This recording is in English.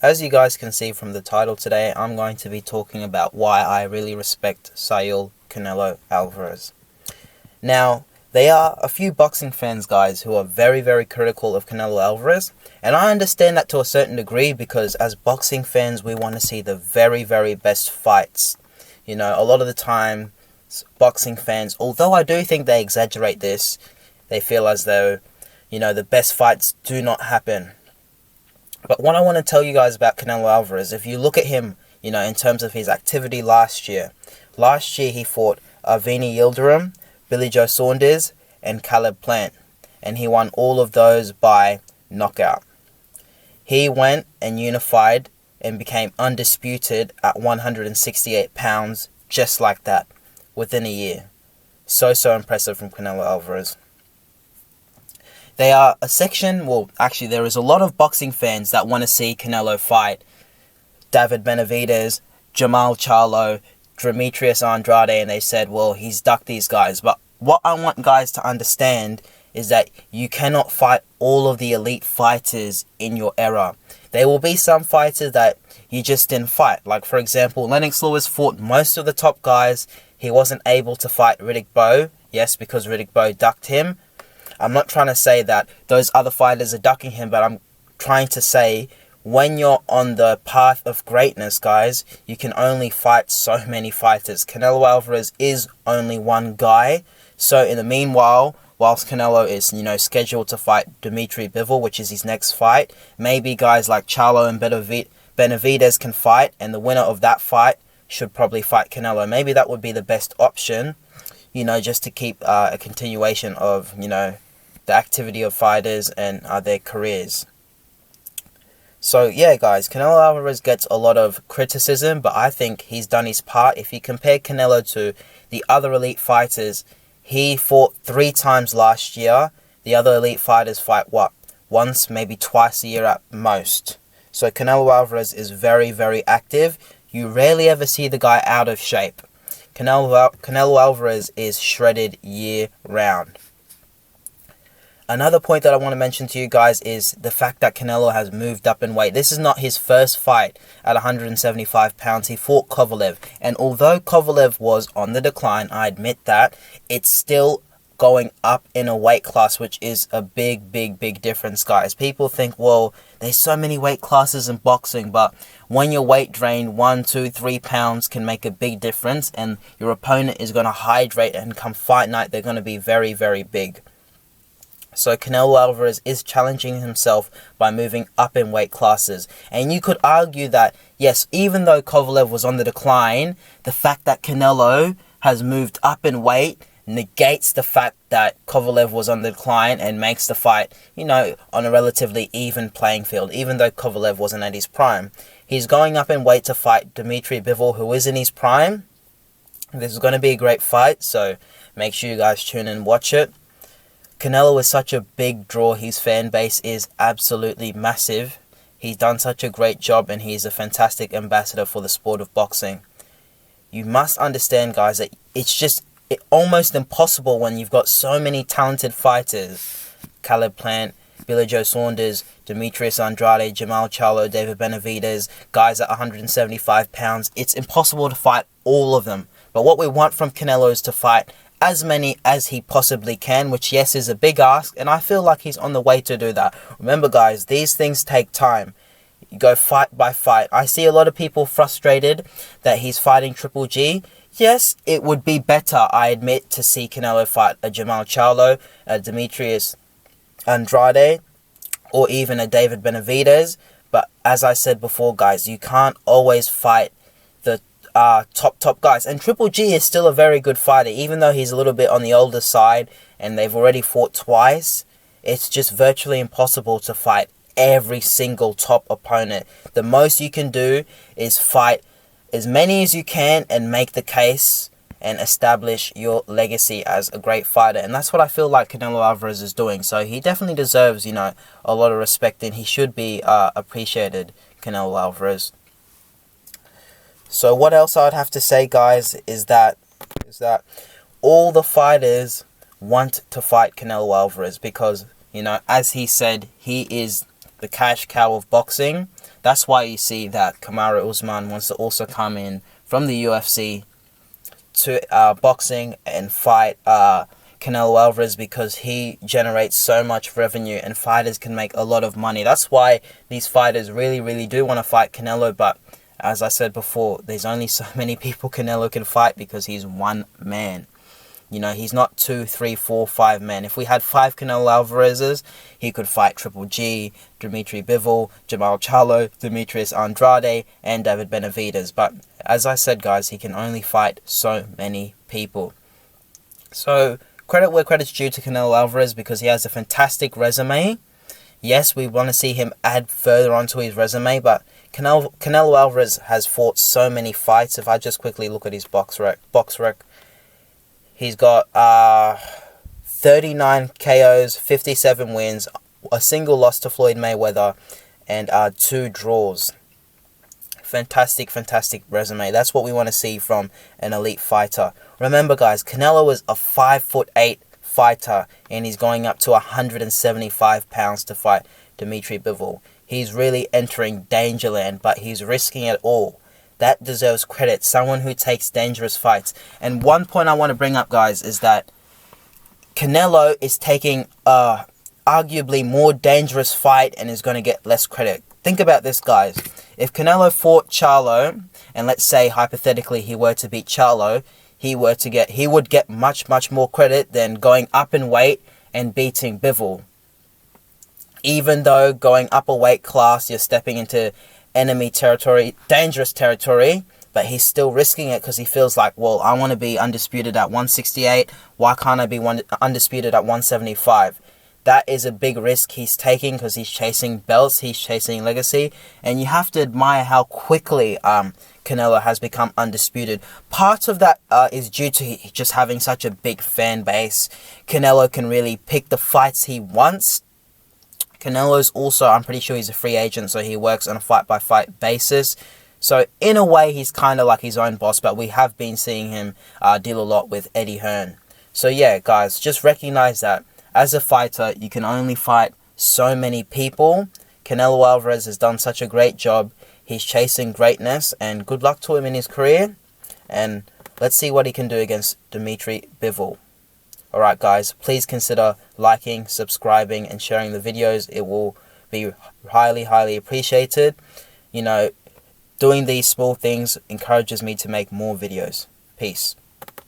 As you guys can see from the title today, I'm going to be talking about why I really respect Saul Canelo Alvarez. Now, there are a few boxing fans, guys, who are very, very critical of Canelo Alvarez, and I understand that to a certain degree because as boxing fans, we want to see the very, very best fights. You know, a lot of the time, boxing fans, although I do think they exaggerate this, they feel as though, you know, the best fights do not happen. But what I want to tell you guys about Canelo Alvarez, if you look at him, you know, in terms of his activity last year he fought Avni Yildirim, Billy Joe Saunders, and Caleb Plant, and he won all of those by knockout. He went and unified and became undisputed at 168 pounds just like that within a year. So impressive from Canelo Alvarez. They are a section, well, actually there is a lot of boxing fans that want to see Canelo fight David Benavidez, Jermall Charlo, Demetrius Andrade, and they said, well, he's ducked these guys. But what I want guys to understand is that you cannot fight all of the elite fighters in your era. There will be some fighters that you just didn't fight. Like, for example, Lennox Lewis fought most of the top guys. He wasn't able to fight Riddick Bowe. Yes, because Riddick Bowe ducked him. I'm not trying to say that those other fighters are ducking him, but I'm trying to say when you're on the path of greatness, guys, you can only fight so many fighters. Canelo Alvarez is only one guy. So in the meanwhile, whilst Canelo is, you know, scheduled to fight Dimitri Bivol, which is his next fight, maybe guys like Charlo and Benavidez can fight, and the winner of that fight should probably fight Canelo. Maybe that would be the best option, you know, just to keep a continuation of, you know, the activity of fighters and their careers. So yeah, guys, Canelo Alvarez gets a lot of criticism, but I think he's done his part. If you compare Canelo to the other elite fighters, he fought 3 times last year. The other elite fighters fight, what, once, maybe twice a year at most. So Canelo Alvarez is very, very active. You rarely ever see the guy out of shape. Canelo Alvarez is shredded year round. Another point that I want to mention to you guys is the fact that Canelo has moved up in weight. This is not his first fight at 175 pounds. He fought Kovalev. And although Kovalev was on the decline, I admit that, it's still going up in a weight class, which is a big difference, guys. People think, well, there's so many weight classes in boxing, but when your weight drain 1, 2, 3 pounds can make a big difference, and your opponent is going to hydrate, and come fight night, they're going to be very, very big. So Canelo Alvarez is challenging himself by moving up in weight classes. And you could argue that, yes, even though Kovalev was on the decline, the fact that Canelo has moved up in weight negates the fact that Kovalev was on the decline and makes the fight, you know, on a relatively even playing field, even though Kovalev wasn't at his prime. He's going up in weight to fight Dimitri Bivol, who is in his prime. This is going to be a great fight, so make sure you guys tune in and watch it. Canelo is such a big draw. His fan base is absolutely massive. He's done such a great job, and he's a fantastic ambassador for the sport of boxing. You must understand, guys, that it's almost impossible when you've got so many talented fighters. Caleb Plant, Billy Joe Saunders, Demetrius Andrade, Jermall Charlo, David Benavidez, guys at 175 pounds. It's impossible to fight all of them. But what we want from Canelo is to fight as many as he possibly can, which, yes, is a big ask, and I feel like he's on the way to do that. Remember, guys, these things take time. You go fight by fight. I see a lot of people frustrated that he's fighting Triple G. Yes, it would be better, I admit, to see Canelo fight a Jermall Charlo, a Demetrius Andrade, or even a David Benavidez. But as I said before, guys, you can't always fight the top guys. And Triple G is still a very good fighter, even though he's a little bit on the older side and they've already fought twice. It's just virtually impossible to fight every single top opponent. The most you can do is fight as many as you can and make the case and establish your legacy as a great fighter. And that's what I feel like Canelo Alvarez is doing. So he definitely deserves, you know, a lot of respect, and he should be appreciated, Canelo Alvarez. So what else I would have to say, guys, is that all the fighters want to fight Canelo Alvarez because, you know, as he said, he is the cash cow of boxing. That's why you see that Kamaru Usman wants to also come in from the UFC to boxing and fight Canelo Alvarez, because he generates so much revenue and fighters can make a lot of money. That's why these fighters really do want to fight Canelo, but as I said before, there's only so many people Canelo can fight because he's one man. You know, he's not 2, 3, 4, 5 men. If we had 5 Canelo Alvarez's, he could fight Triple G, Dimitri Bivol, Jamal Charlo, Demetrius Andrade, and David Benavidez. But as I said, guys, he can only fight so many people. So credit where credit's due to Canelo Alvarez, because he has a fantastic resume. Yes, we want to see him add further onto his resume, but Canelo Alvarez has fought so many fights. If I just quickly look at his box rec, he's got 39 KOs, 57 wins, a single loss to Floyd Mayweather, and 2 draws. Fantastic resume. That's what we want to see from an elite fighter. Remember, guys, Canelo is a 5'8" fighter, and he's going up to 175 pounds to fight Dimitri Bivol. He's really entering Dangerland, but he's risking it all. That deserves credit. Someone who takes dangerous fights. And one point I want to bring up, guys, is that Canelo is taking a arguably more dangerous fight and is going to get less credit. Think about this, guys. If Canelo fought Charlo, and let's say hypothetically he were to beat Charlo, he would get much more credit than going up in weight and beating Bivol. Even though going up a weight class, you're stepping into enemy territory, dangerous territory, but he's still risking it because he feels like, well, I want to be undisputed at 168. Why can't I be undisputed at 175? That is a big risk he's taking because he's chasing belts, he's chasing legacy, and you have to admire how quickly Canelo has become undisputed. Part of that is due to just having such a big fan base. Canelo can really pick the fights he wants. Canelo's also, I'm pretty sure he's a free agent, so he works on a fight-by-fight basis. So in a way, he's kind of like his own boss, but we have been seeing him deal a lot with Eddie Hearn. So yeah, guys, just recognize that as a fighter, you can only fight so many people. Canelo Alvarez has done such a great job. He's chasing greatness, and good luck to him in his career. And let's see what he can do against Dimitri Bivol. Alright, guys, please consider liking, subscribing, and sharing the videos. It will be highly appreciated. You know, doing these small things encourages me to make more videos. Peace.